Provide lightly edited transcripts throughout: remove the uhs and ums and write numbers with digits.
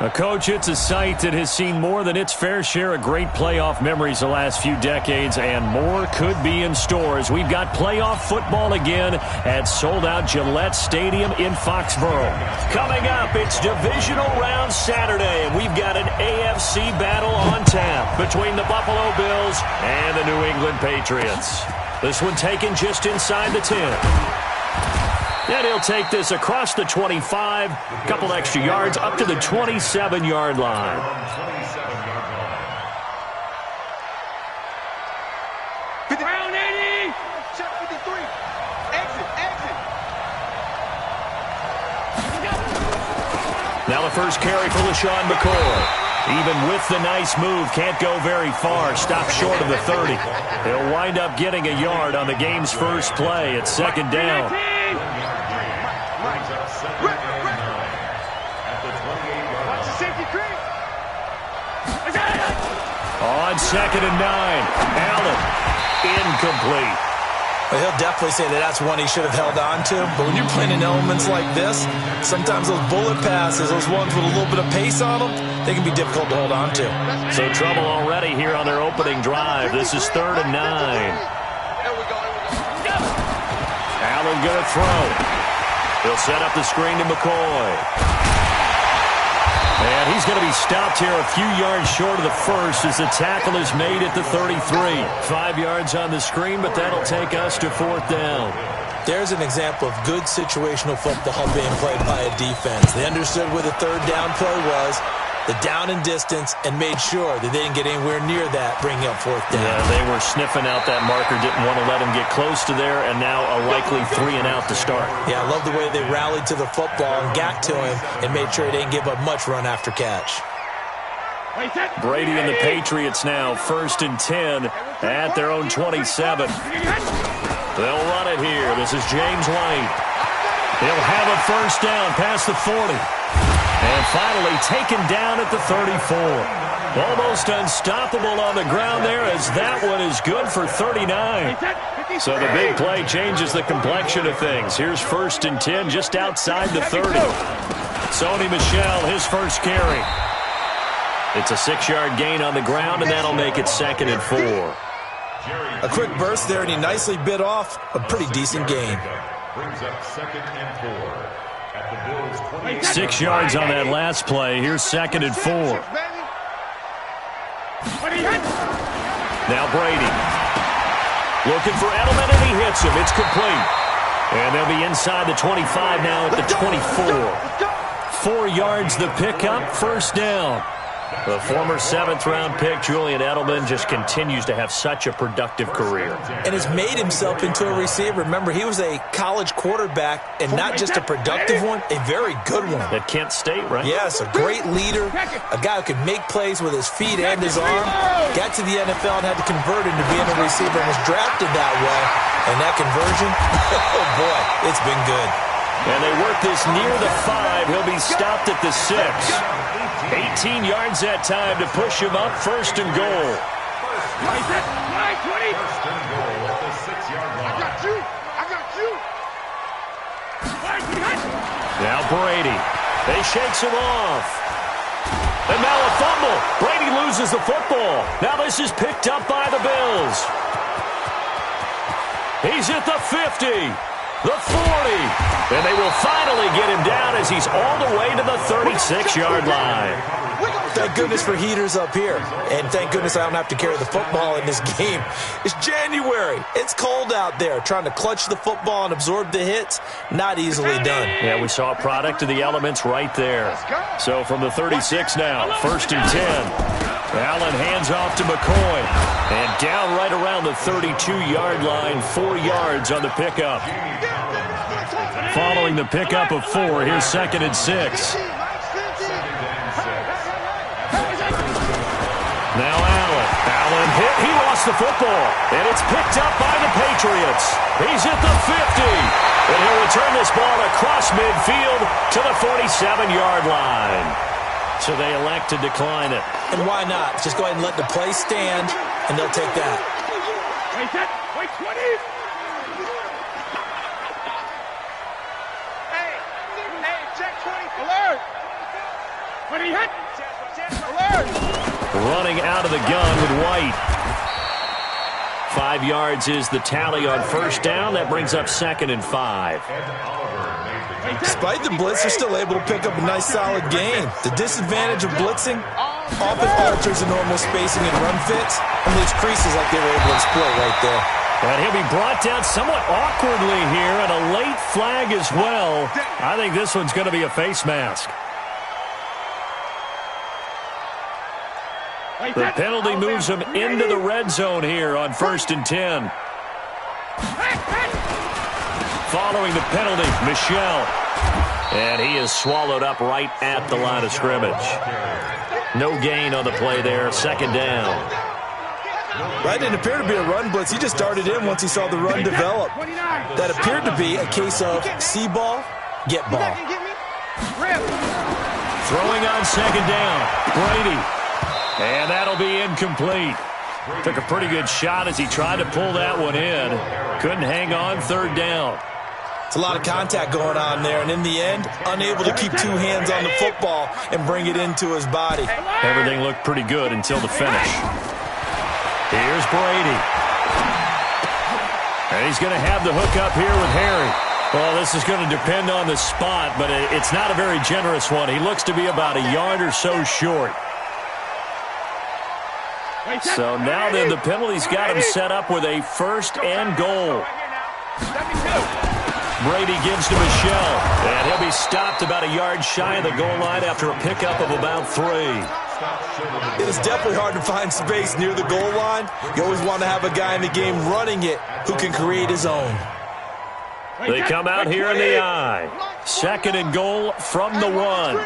Coach, it's a site that has seen more than its fair share of great playoff memories the last few decades, and more could be in store as we've got playoff football again at sold-out Gillette Stadium in Foxborough. Coming up, it's divisional round Saturday, and we've got an AFC battle on tap between the Buffalo Bills and the New England Patriots. This one taken just inside the 10. And he'll take this across the 25, couple extra yards up to the 27-yard line. Round 80. Check 53. Exit. Now the first carry for LaShawn McCoy. Even with the nice move, can't go very far. Stopped short of the 30. He'll wind up getting a yard on the game's first play. It's second down. On 2nd and 9, Allen, incomplete. Well, he'll definitely say that that's one he should have held on to. But when you're playing in elements like this, sometimes those bullet passes, those ones with a little bit of pace on them, they can be difficult to hold on to. So trouble already here on their opening drive. This is 3rd and 9. Allen going to throw. He'll set up the screen to McCoy. And he's going to be stopped here a few yards short of the first as the tackle is made at the 33. 5 yards on the screen, but that'll take us to 4th down. There's an example of good situational football being played by a defense. They understood where the 3rd down play was, the down and distance, and made sure that they didn't get anywhere near that, bringing up 4th down. Yeah, they were sniffing out that marker, didn't want to let him get close to there, and now a likely 3 and out to start. Yeah, I love the way they rallied to the football and got to him and made sure he didn't give up much run after catch. Brady and the Patriots now, 1st and 10 at their own 27. They'll run it here. This is James White. He'll have a first down past the 40. And finally taken down at the 34. Almost unstoppable on the ground there as that one is good for 39. So the big play changes the complexion of things. Here's 1st and 10 just outside the 30. Sony Michel, his first carry. It's a 6-yard gain on the ground, and that'll make it 2nd and 4. A quick burst there, and he nicely bit off a pretty decent gain. Brings up 2nd and 4. 6 yards on that last play. Here's 2nd and 4. Now Brady. Looking for Edelman, and he hits him. It's complete. And they'll be inside the 25 now at the 24. 4 yards the pickup, first down. The former 7th-round pick, Julian Edelman, just continues to have such a productive career. And has made himself into a receiver. Remember, he was a college quarterback, and not just a productive one, a very good one. At Kent State, right? Yes, a great leader, a guy who could make plays with his feet and his arm. Got to the NFL and had to convert into being a receiver and was drafted that way. And that conversion, oh boy, it's been good. And they work this near the 5. He'll be stopped at the 6. 18 yards that time to push him up, 1st and goal. First and goal at the 6-yard line. I got you. Now Brady. They shakes him off. And now a fumble. Brady loses the football. Now this is picked up by the Bills. He's at the 50. The 40. And they will finally get him down as he's all the way to the 36-yard line. Thank goodness for heaters up here. And thank goodness I don't have to carry the football in this game. It's January. It's cold out there. Trying to clutch the football and absorb the hits, not easily done. Yeah, we saw a product of the elements right there. So from the 36 now, 1st and 10. Allen hands off to McCoy. And down right around the 32-yard line, 4 yards on the pickup. Following the pickup of 4, here's 2nd and 6. Now Allen hit. He lost the football. And it's picked up by the Patriots. He's at the 50. And he'll return this ball across midfield to the 47-yard line. So they elect to decline it. And why not? Just go ahead and let the play stand, and they'll take that. Wait, 20. Hey, check 20. Alert. 20 hit. out of the gun with White. 5 yards is the tally on first down. That brings up 2nd and 5. Despite the blitz, they're still able to pick up a nice, solid gain. The disadvantage of blitzing often alters the normal spacing and run fits, and those creases like they were able to exploit right there. And he'll be brought down somewhat awkwardly here, and a late flag as well. I think this one's going to be a face mask. The penalty moves him into the red zone here on 1st and 10. Following the penalty, Michel. And he is swallowed up right at the line of scrimmage. No gain on the play there, 2nd down. That didn't appear to be a run blitz. He just darted in once he saw the run develop. That appeared to be a case of see ball, get ball. Throwing on 2nd down, Brady. And that'll be incomplete. Took a pretty good shot as he tried to pull that one in. Couldn't hang on 3rd down. It's a lot of contact going on there, and in the end, unable to keep 2 hands on the football and bring it into his body. Everything looked pretty good until the finish. Here's Brady. And he's going to have the hook up here with Harry. Well, this is going to depend on the spot, but it's not a very generous one. He looks to be about a yard or so short. So now then, the penalty's got him set up with a 1st and goal. Brady gives to Michel, and he'll be stopped about a yard shy of the goal line after a pickup of about 3. It is definitely hard to find space near the goal line. You always want to have a guy in the game running it who can create his own. They come out here in the I. 2nd and goal from the 1.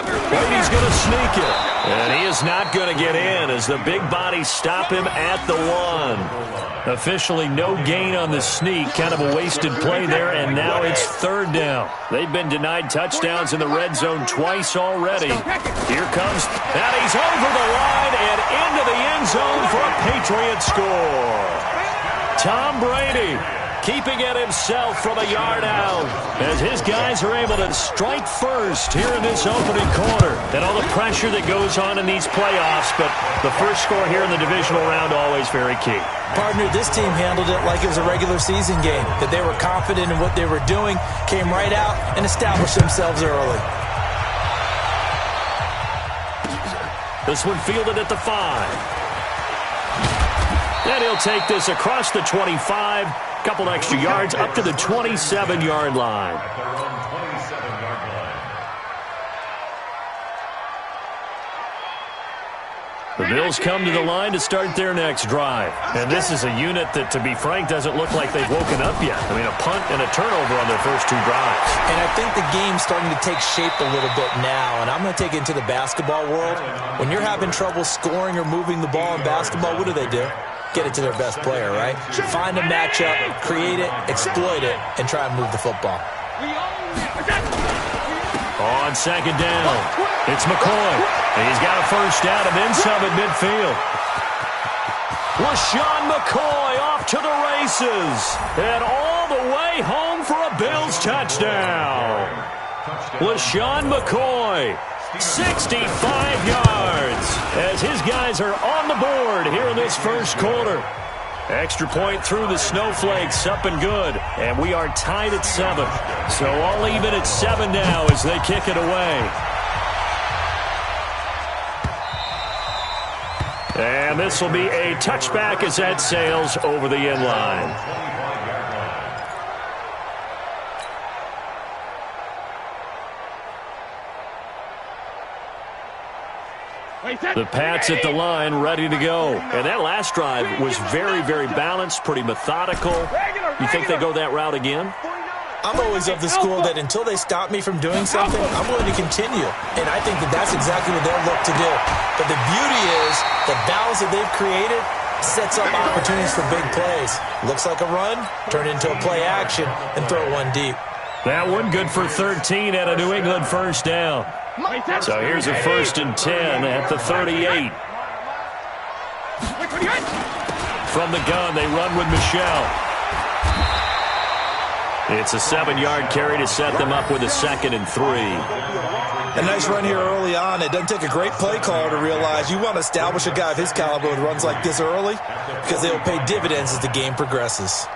Brady's going to sneak it. And he is not going to get in as the big bodies stop him at the 1. Officially no gain on the sneak. Kind of a wasted play there, and now it's 3rd down. They've been denied touchdowns in the red zone twice already. Here comes, and he's over the line and into the end zone for a Patriots score. Tom Brady keeping it himself from a yard out as his guys are able to strike first here in this opening quarter. And all the pressure that goes on in these playoffs, but the first score here in the divisional round always very key. Partner, this team handled it like it was a regular season game, that they were confident in what they were doing, came right out and established themselves early. This one fielded at the 5. And he'll take this across the 25. Couple extra yards up to the 27-yard line. The Bills come to the line to start their next drive. And this is a unit that, to be frank, doesn't look like they've woken up yet. I mean, a punt and a turnover on their first 2 drives. And I think the game's starting to take shape a little bit now. And I'm going to take it into the basketball world. When you're having trouble scoring or moving the ball in basketball, what do? Get it to their best player, right? Find a matchup, create it, exploit it, and try and move the football. On 2nd down, it's McCoy. He's got a first down and then some at midfield. LaShawn McCoy off to the races. And all the way home for a Bills touchdown. LaShawn McCoy, 65 yards as his guys are on the board here in this first quarter. Extra point through the snowflakes, up and good. And we are tied at 7. So all even at 7 now as they kick it away. And this will be a touchback as that sails over the end line. The Pats at the line, ready to go. And that last drive was very, very balanced, pretty methodical. You think they go that route again? I'm always of the school that until they stop me from doing something, I'm going to continue. And I think that that's exactly what they'll look to do. But the beauty is the balance that they've created sets up opportunities for big plays. Looks like a run, turn into a play action, and throw one deep. That one good for 13 at a New England first down. So here's a 1st and 10 at the 38. From the gun, they run with Michel. It's a 7-yard carry to set them up with a 2nd and 3. A nice run here early on. It doesn't take a great play caller to realize you want to establish a guy of his caliber with runs like this early because they will pay dividends as the game progresses.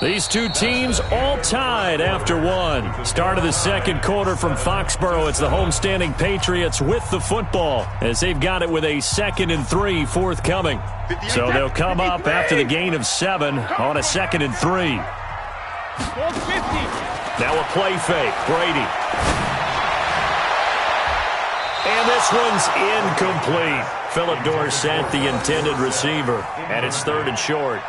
These two teams all tied after one. Start of the second quarter from Foxborough. It's the homestanding Patriots with the football as they've got it with a 2nd and 3 forthcoming. So they'll come up after the gain of 7 on a 2nd and 3. Now a play fake. Brady. And this one's incomplete. Philip Dorsett, the intended receiver, and it's 3rd and short.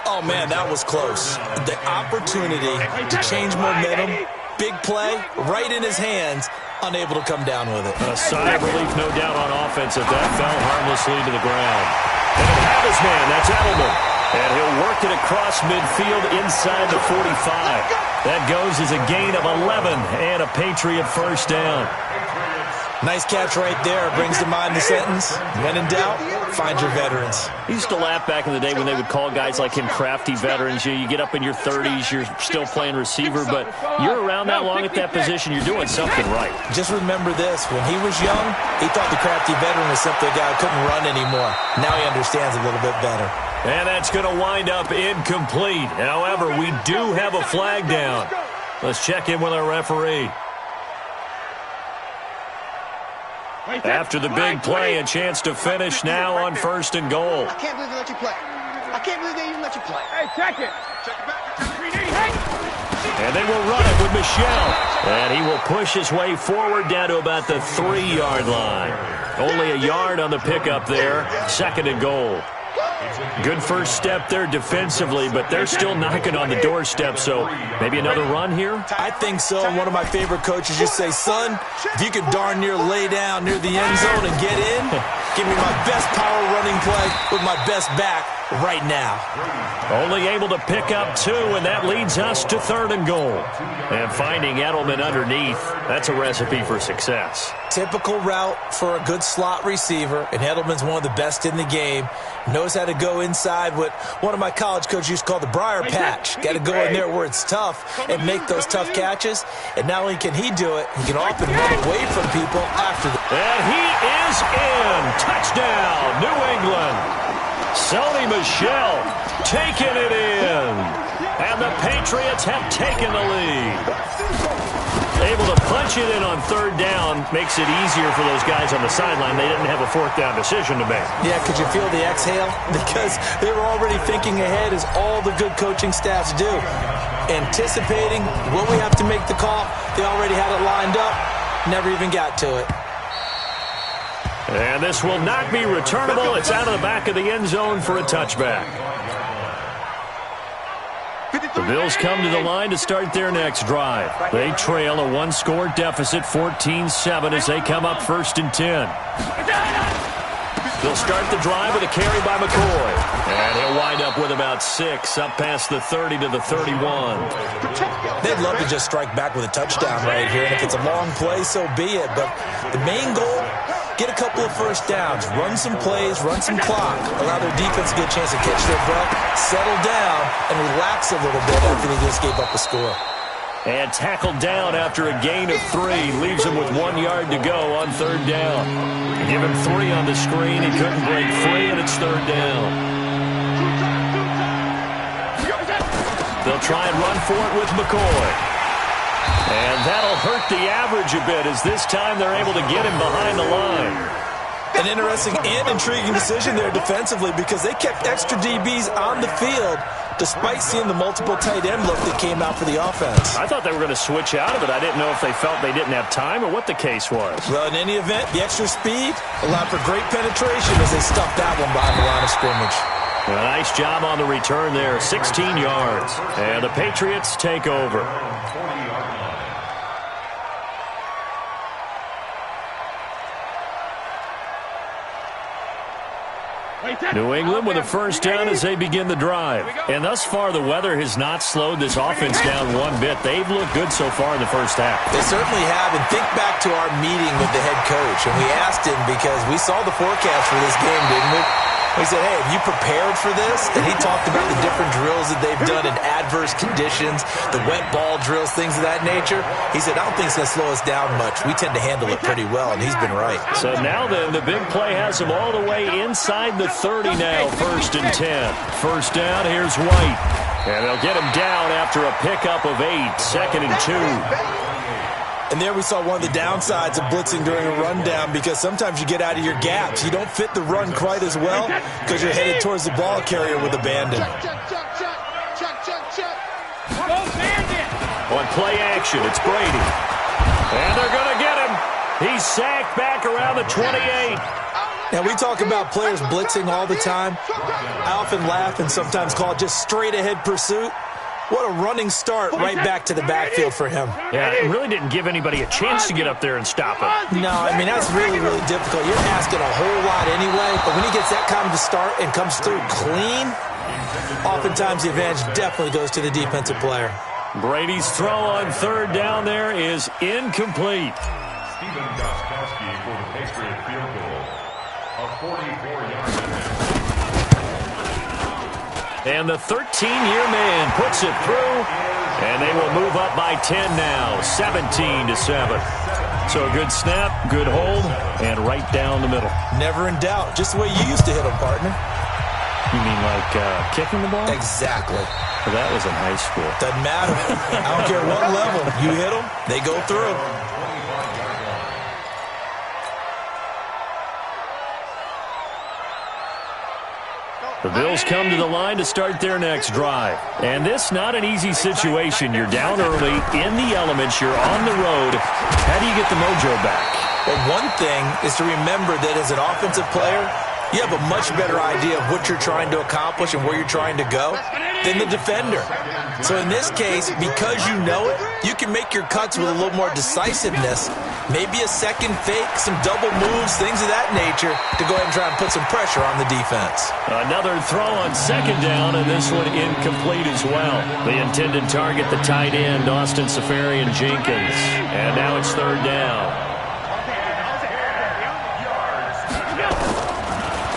Oh, man, that was close. The opportunity to change momentum, big play, right in his hands, unable to come down with it. A sigh of relief, no doubt, on offense as that fell harmlessly to the ground. And he'll have his man, that's Edelman. And he'll work it across midfield inside the 45. That goes as a gain of 11 and a Patriot first down. Nice catch right there. Brings to mind the sentence, when in doubt, find your veterans. I used to laugh back in the day when they would call guys like him crafty veterans. You get up in your 30s, you're still playing receiver, but you're around that long at that position, you're doing something right. Just remember this. When he was young, he thought the crafty veteran was simply a guy who couldn't run anymore. Now he understands a little bit better. And that's going to wind up incomplete. However, we do have a flag down. Let's check in with our referee. After the big play, a chance to finish now on 1st and goal. I can't believe they let you play. I can't believe they even let you play. Hey, check it. Check it back. And they will run it with Michelle. And he will push his way forward down to about the 3-yard line. Only a yard on the pickup there. 2nd and goal. Good first step there defensively, but they're still knocking on the doorstep, so maybe another run here? I think so. And one of my favorite coaches just say, son, if you could darn near lay down near the end zone and get in, give me my best power running play with my best back right now. Only able to pick up 2, and that leads us to 3rd and goal. And finding Edelman underneath, that's a recipe for success. Typical route for a good slot receiver, and Edelman's one of the best in the game. Knows how to go inside what one of my college coaches used to call the briar patch. Got to go in there where it's tough and make those tough catches. And not only can he do it, he can often run away from people after the... And he is in. Touchdown, New England. Sony Michel taking it in. And the Patriots have taken the lead. Able to punch it in on 3rd down makes it easier for those guys on the sideline. They didn't have a 4th down decision to make. Yeah, could you feel the exhale? Because they were already thinking ahead, as all the good coaching staffs do. Anticipating when we have to make the call. They already had it lined up. Never even got to it. And this will not be returnable. It's out of the back of the end zone for a touchback. The Bills come to the line to start their next drive. They trail a 1-score deficit, 14-7, as they come up 1st and 10. They'll start the drive with a carry by McCoy. And he'll wind up with about 6, up past the 30 to the 31. They'd love to just strike back with a touchdown right here. And if it's a long play, so be it. But the main goal, get a couple of first downs, run some plays, run some clock, allow their defense to get a chance to catch their breath, settle down, and relax a little bit after they just gave up a score. And tackled down after a gain of 3. Leaves him with 1 yard to go on 3rd down. Give him 3 on the screen. He couldn't break free, and it's 3rd down. They'll try and run for it with McCoy. And that'll hurt the average a bit, as this time they're able to get him behind the line. An interesting and intriguing decision there defensively, because they kept extra DBs on the field despite seeing the multiple tight end look that came out for the offense. I thought they were going to switch out of it. I didn't know if they felt they didn't have time or what the case was. Well, in any event, the extra speed allowed for great penetration as they stuffed that one behind the line of scrimmage. A nice job on the return there, 16 yards. And the Patriots take over. New England with a first down as they begin the drive. And thus far, the weather has not slowed this offense down one bit. They've looked good so far in the first half. They certainly have. And think back to our meeting with the head coach. And we asked him because we saw the forecast for this game, didn't we? We said, hey, have you prepared for this? And he talked about the different drills that they've done in adverse conditions, the wet ball drills, things of that nature. He said, I don't think it's going to slow us down much. We tend to handle it pretty well, and he's been right. So now then, the big play has him all the way inside the 30 now, 1st and 10. First down, here's White. And they'll get him down after a pickup of 8, 2nd and 2. And there we saw one of the downsides of blitzing during a rundown because sometimes you get out of your gaps. You don't fit the run quite as well because you're headed towards the ball carrier with abandon. On play action, it's Brady. And they're going to get him. He's sacked back around the 28. Now, we talk about players blitzing all the time. I often laugh and sometimes call it just straight-ahead pursuit. What a running start right back to the backfield for him. Yeah, it really didn't give anybody a chance to get up there and stop him. No, I mean, that's really, really difficult. You're asking a whole lot anyway, but when he gets that kind of a start and comes through clean, oftentimes the advantage definitely goes to the defensive player. Brady's throw on 3rd down there is incomplete. Steven Gostkowski for the Patriots field goal. A 44-yard attempt. And the 13-year man puts it through, and they will move up by 10 now, 17-7. So a good snap, good hold, and right down the middle. Never in doubt. Just the way you used to hit them, partner. You mean like kicking the ball? Exactly. Well, that was in high school. Doesn't matter. I don't care what level. You hit them, they go through. The Bills come to the line to start their next drive. And this not an easy situation. You're down early, in the elements, you're on the road. How do you get the mojo back? Well, one thing is to remember that as an offensive player, you have a much better idea of what you're trying to accomplish and where you're trying to go than the defender. So in this case, because you know it, you can make your cuts with a little more decisiveness, maybe a second fake, some double moves, things of that nature to go ahead and try and put some pressure on the defense. Another throw on 2nd down, and this one incomplete as well. The intended target, the tight end, Austin Safarian-Jenkins. And now it's 3rd down.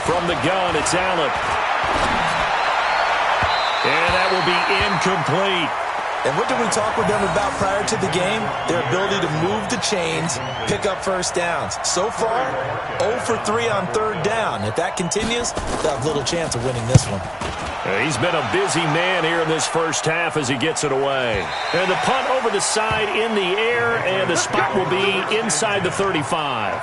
From the gun, it's Allen. And that will be incomplete. And what did we talk with them about prior to the game? Their ability to move the chains, pick up first downs. So far, 0 for 3 on 3rd down. If that continues, they'll have little chance of winning this one. He's been a busy man here in this first half as he gets it away. And the punt over the side in the air, and the spot will be inside the 35.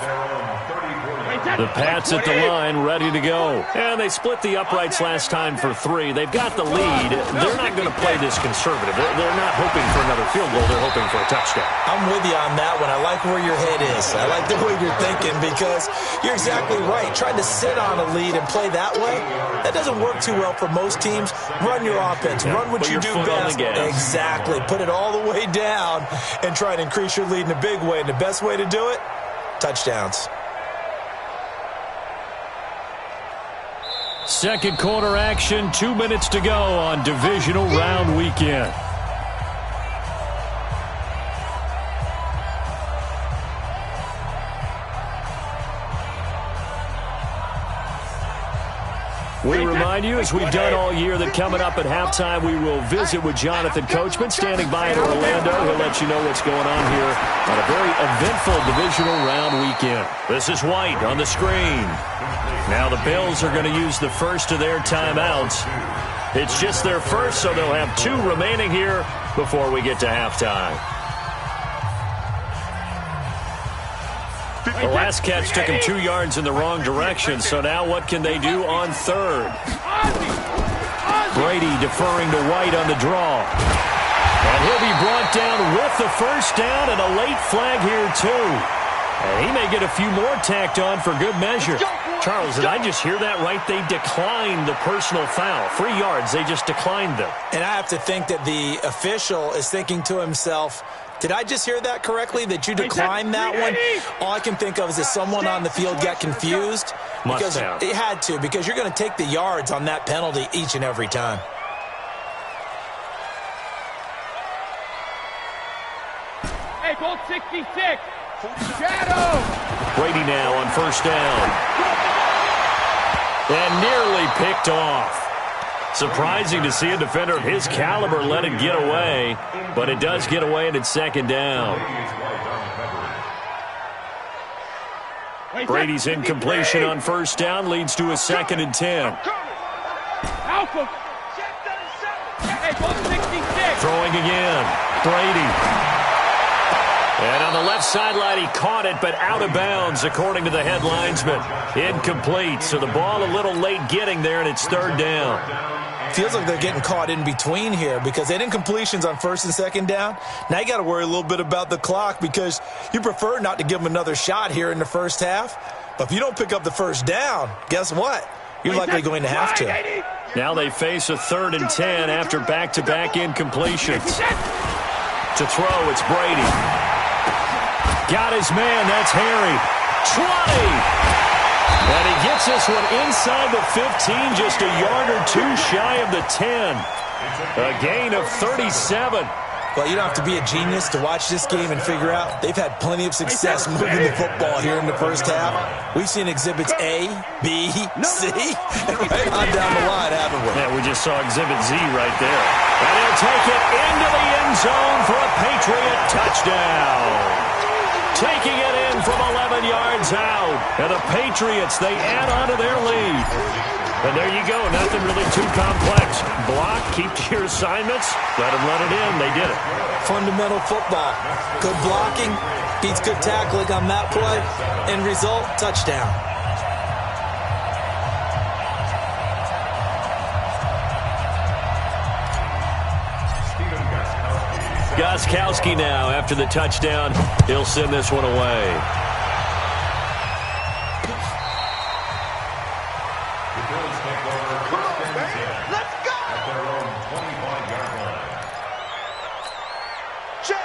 The Pats at the line, ready to go. And they split the uprights last time for 3. They've got the lead. They're not going to play this conservative. They're not hoping for another field goal. They're hoping for a touchdown. I'm with you on that one. I like where your head is. I like the way you're thinking because you're exactly right. Trying to sit on a lead and play that way, that doesn't work too well for most teams. Run your offense. Run what you do best. Exactly. Put it all the way down and try and increase your lead in a big way. And the best way to do it, touchdowns. Second quarter action, 2 minutes to go on divisional round weekend. We remind you, as we've done all year, that coming up at halftime, we will visit with Jonathan Coachman, standing by in Orlando. He'll let you know what's going on here on a very eventful divisional round weekend. This is White on the screen. Now the Bills are going to use the first of their timeouts. It's just their first, so they'll have 2 remaining here before we get to halftime. The last catch took him 2 yards in the wrong direction, so now what can they do on 3rd? Brady deferring to White on the draw. And he'll be brought down with the first down and a late flag here too. And he may get a few more tacked on for good measure. Charles, did I just hear that right? They declined the personal foul. 3 yards, they just declined them. And I have to think that the official is thinking to himself, Did I just hear that correctly, that you declined that one? All I can think of is that someone on the field got confused. Must have. It had to, because you're going to take the yards on that penalty each and every time. Hey, goal 66. Shadow. Brady now on first down. And nearly picked off. Surprising to see a defender of his caliber let it get away, but it does get away and it's second down. Brady's incompletion on first down leads to a 2nd and 10. Throwing again. Brady. And on the left sideline, he caught it, but out of bounds, according to the head linesman. Incomplete, so the ball a little late getting there, and it's 3rd down. Feels like they're getting caught in between here, because they had incompletions on 1st and 2nd down. Now you got to worry a little bit about the clock, because you prefer not to give them another shot here in the first half. But if you don't pick up the first down, guess what? You're likely going to have to. Now they face a 3rd and 10 after back-to-back incompletions. To throw, it's Brady. Got his man, that's Harry. 20! And he gets this one inside the 15, just a yard or two shy of the 10. A gain of 37. Well, you don't have to be a genius to watch this game and figure out they've had plenty of success moving the football here in the first half. We've seen exhibits A, B, C, and right on down the line, haven't we? Yeah, we just saw exhibit Z right there. And he'll take it into the end zone for a Patriot touchdown. Taking it in from 11 yards out. And the Patriots, they add on to their lead. And there you go. Nothing really too complex. Block, keep to your assignments. Let them run it in. They did it. Fundamental football. Good blocking beats good tackling on that play. End result, touchdown. Gostkowski now after the touchdown. He'll send this one away.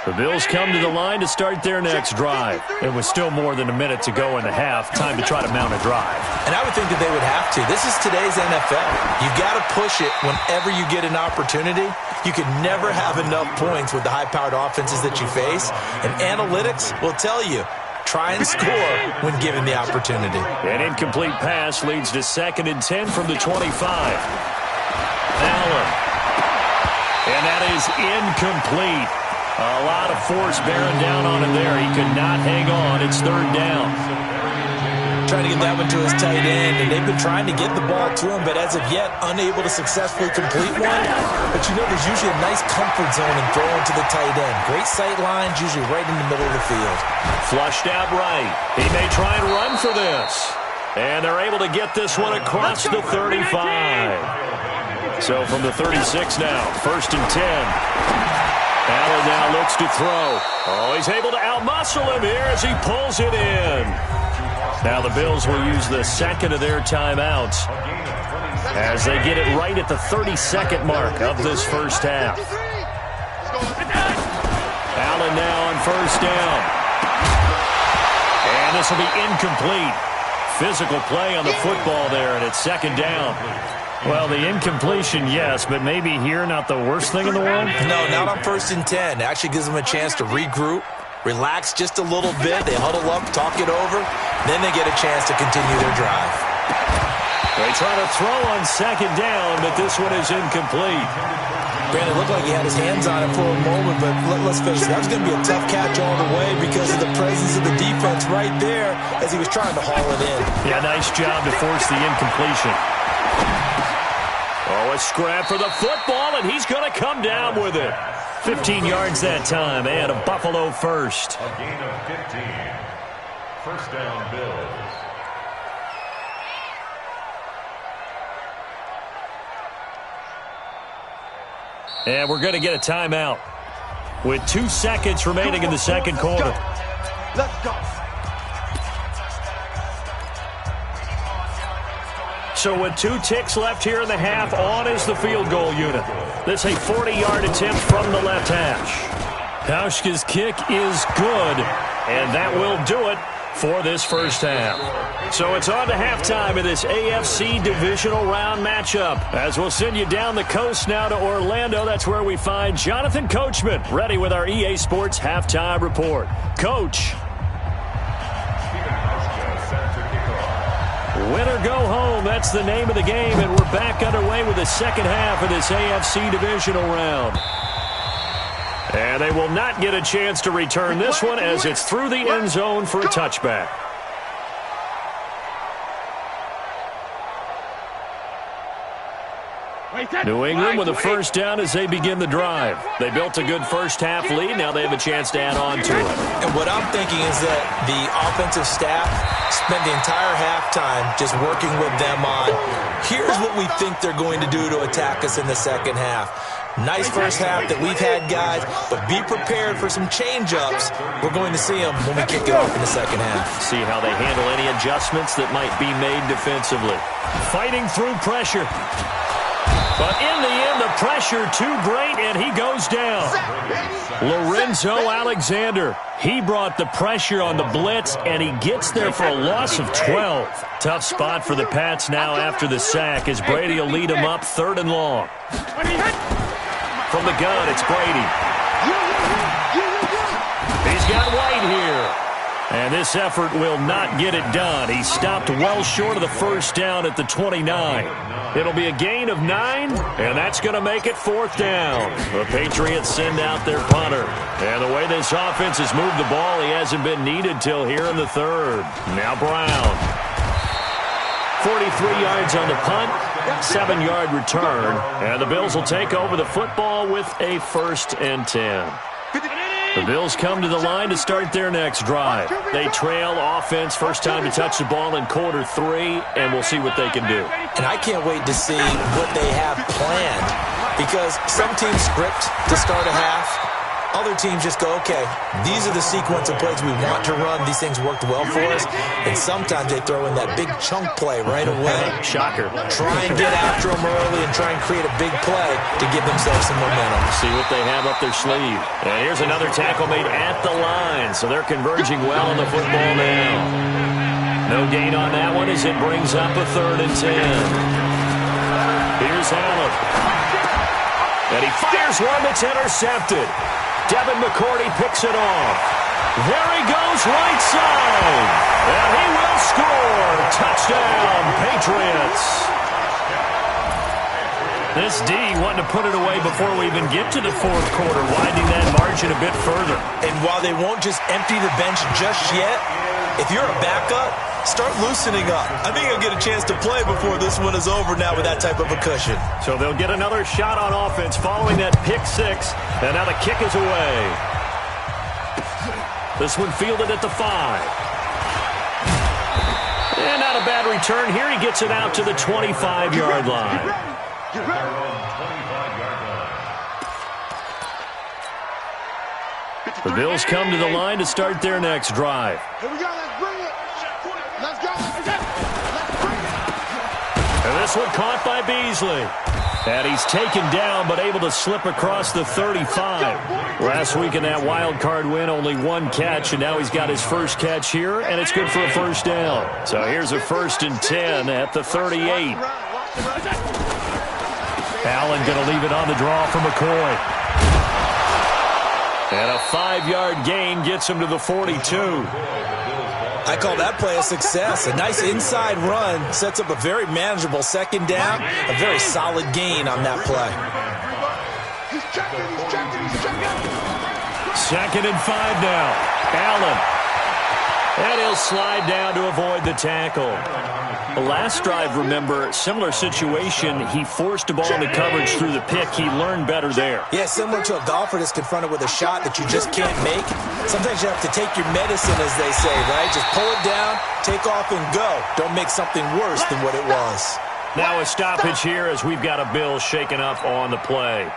The Bills come to the line to start their next drive. It was still more than a minute to go in the half. Time to try to mount a drive. And I would think that they would have to. This is today's NFL. You've got to push it whenever you get an opportunity. You can never have enough points with the high-powered offenses that you face. And analytics will tell you, try and score when given the opportunity. An incomplete pass leads to 2nd and 10 from the 25. Allen. And that is incomplete. A lot of force bearing down on him there. He could not hang on. It's 3rd down. Trying to get that one to his tight end, and they've been trying to get the ball to him, but as of yet, unable to successfully complete one. But you know, there's usually a nice comfort zone in throwing to the tight end. Great sight lines, usually right in the middle of the field. Flushed out right. He may try and run for this. And they're able to get this one across the 35. So from the 36 now, 1st and 10. Allen now looks to throw. Oh, he's able to outmuscle him here as he pulls it in. Now the Bills will use the 2nd of their timeouts as they get it right at the 32nd mark of this first half. Allen now on first down. And this will be incomplete. Physical play on the football there, and it's 2nd down. Well, the incompletion, yes, but maybe here not the worst thing in the world? No, not on 1st and 10. It actually gives them a chance to regroup, relax just a little bit. They huddle up, talk it over. Then they get a chance to continue their drive. They try to throw on 2nd down, but this one is incomplete. Brandon, it looked like he had his hands on it for a moment, but let's face it, that was going to be a tough catch all the way because of the presence of the defense right there as he was trying to haul it in. Yeah, nice job to force the incompletion. Oh, a scrap for the football, and he's going to come down with it. 15 yards that time, and a Buffalo first. A gain of 15. First down, Bills. And we're going to get a timeout with 2 seconds remaining in the second quarter. Let's go. So with 2 ticks left here in the half, on is the field goal unit. This is a 40-yard attempt from the left hash. Hauschka's kick is good, and that will do it for this first half. So it's on to halftime in this AFC divisional round matchup. As we'll send you down the coast now to Orlando, that's where we find Jonathan Coachman, ready with our EA Sports halftime report. Coach. Win or go home, that's the name of the game, and we're back underway with the second half of this AFC divisional round. And they will not get a chance to return this one as it's through the end zone for a touchback. New England with a first down as they begin the drive. They built a good first half lead. Now they have a chance to add on to it. And what I'm thinking is that the offensive staff spent the entire halftime just working with them on, here's what we think they're going to do to attack us in the second half. Nice first half that we've had, guys, but be prepared for some change-ups. We're going to see them when we kick it off in the second half. See how they handle any adjustments that might be made defensively. Fighting through pressure. But in the end, the pressure too great, and he goes down. Lorenzo Alexander. He brought the pressure on the blitz, and he gets there for a loss of 12. Tough spot for the Pats now after the sack as Brady will lead him up 3rd and long. From the gun, it's Brady. He's got White here. And this effort will not get it done. He stopped well short of the first down at the 29. It'll be a gain of 9, and that's going to make it 4th down. The Patriots send out their punter. And the way this offense has moved the ball, he hasn't been needed till here in the 3rd. Now Brown. 43 yards on the punt, 7-yard return. And the Bills will take over the football with a 1st and 10. The Bills come to the line to start their next drive. They trail offense, first time to touch the ball in quarter 3, and we'll see what they can do. And I can't wait to see what they have planned, because some teams script to start a half. Other teams just go, okay, these are the sequence of plays we want to run. These things worked well for us. And sometimes they throw in that big chunk play right away. Shocker. Try and get after them early and try and create a big play to give themselves some momentum. See what they have up their sleeve. And here's another tackle made at the line. So they're converging well on the football now. No gain on that one as it brings up a 3rd and 10. Here's Allen. And he fires one that's intercepted. Devin McCourty picks it off. There he goes, right side. And he will score. Touchdown, Patriots. This D wanting to put it away before we even get to the 4th quarter, widening that margin a bit further. And while they won't just empty the bench just yet, if you're a backup, start loosening up. I think you'll get a chance to play before this one is over now with that type of a cushion. So they'll get another shot on offense following that pick 6. And now the kick is away. This one fielded at the 5. And not a bad return here. He gets it out to the 25-yard line. The Bills come to the line to start their next drive. Here we go, let's bring it. Let's go. Let's bring it. And this one caught by Beasley. And he's taken down but able to slip across the 35. Last week in that wild card win, only 1 catch, and now he's got his first catch here, and it's good for a first down. So here's a 1st and 10 at the 38. Allen going to leave it on the draw for McCoy. And a 5-yard gain gets him to the 42. I call that play a success. A nice inside run sets up a very manageable 2nd down. A very solid gain on that play. He's checking, he's checking, he's checking. 2nd and 5 now. Allen. And he'll slide down to avoid the tackle. The last drive, remember, similar situation. He forced a ball into coverage through the pick. He learned better there. Yeah, similar to a golfer that's confronted with a shot that you just can't make. Sometimes you have to take your medicine, as they say, right? Just pull it down, take off, and go. Don't make something worse than what it was. Now a stoppage here as we've got a Bill shaken up on the play.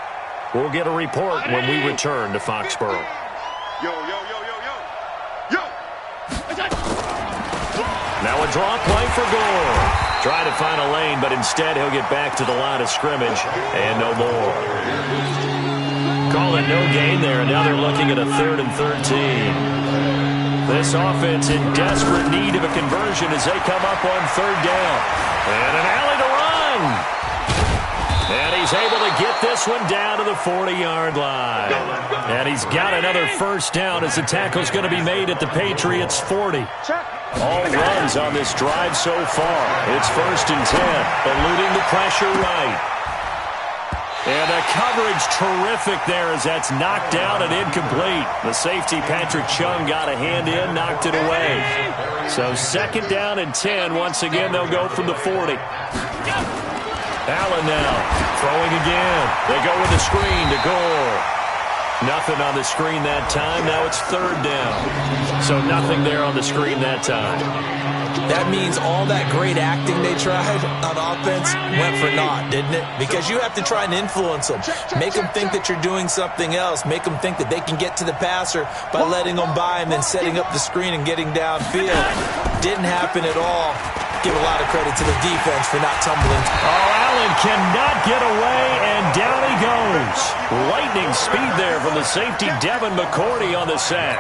We'll get a report when we return to Foxborough. Yo, yo, yo, yo, yo. Yo. Now a draw play for Gore. Trying to find a lane, but instead he'll get back to the line of scrimmage and no more. Call it no gain there, and now they're looking at a 3rd and 13. This offense in desperate need of a conversion as they come up on 3rd down. And an alley to run. And he's able to get this one down to the 40-yard line. And he's got another 1st down as the tackle's going to be made at the Patriots' 40. All runs on this drive so far. It's 1st and 10, eluding the pressure right. And the coverage terrific there as that's knocked down and incomplete. The safety, Patrick Chung, got a hand in, knocked it away. So 2nd down and 10. Once again, they'll go from the 40. Allen now throwing again. They go with the screen to goal. Nothing on the screen that time. Now it's 3rd down. So nothing there on the screen that time. That means all that great acting they tried on offense went for naught, didn't it? Because you have to try and influence them. Make them think that you're doing something else. Make them think that they can get to the passer by letting them by and then setting up the screen and getting downfield. Didn't happen at all. Give a lot of credit to the defense for not tumbling. Oh, Allen cannot get away, and down he goes. Lightning speed there from the safety, Devin McCourty, on the sack.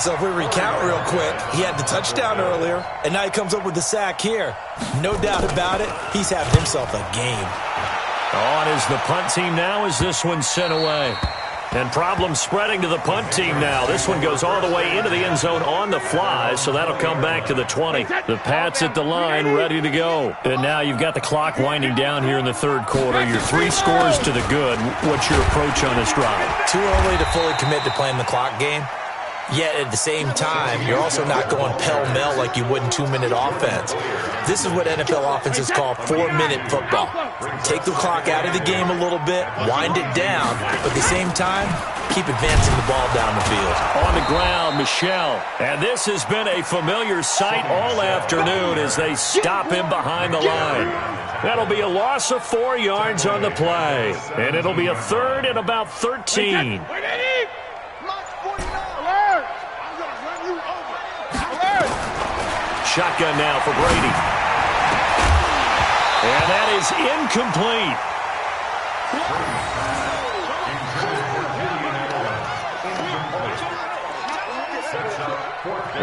So if we recount real quick, he had the touchdown earlier, and now he comes up with the sack here. No doubt about it, he's having himself a game. On is the punt team now as this one's sent away. And problems spreading to the punt team now. This one goes all the way into the end zone on the fly, so that'll come back to the 20. The Pats at the line, ready to go. And now you've got the clock winding down here in the 3rd quarter. You're 3 scores to the good. What's your approach on this drive? Too early to fully commit to playing the clock game. Yet at the same time, you're also not going pell-mell like you would in 2-minute offense. This is what NFL offenses call 4-minute football. Take the clock out of the game a little bit, wind it down, but at the same time, keep advancing the ball down the field. On the ground, Michel. And this has been a familiar sight all afternoon as they stop him behind the line. That'll be a loss of 4 yards on the play. And it'll be a 3rd and about 13. Shotgun now for Brady. And that is incomplete.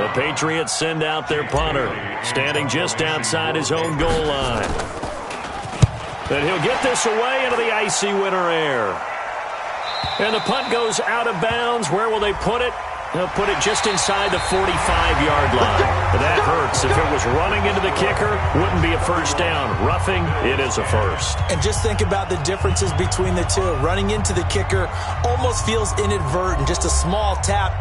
The Patriots send out their punter, standing just outside his own goal line. And he'll get this away into the icy winter air. And the punt goes out of bounds. Where will they put it? They'll put it just inside the 45-yard line. That hurts. If it was running into the kicker, wouldn't be a 1st down. Roughing, it is a 1st. And just think about the differences between the two. Running into the kicker almost feels inadvertent, just a small tap.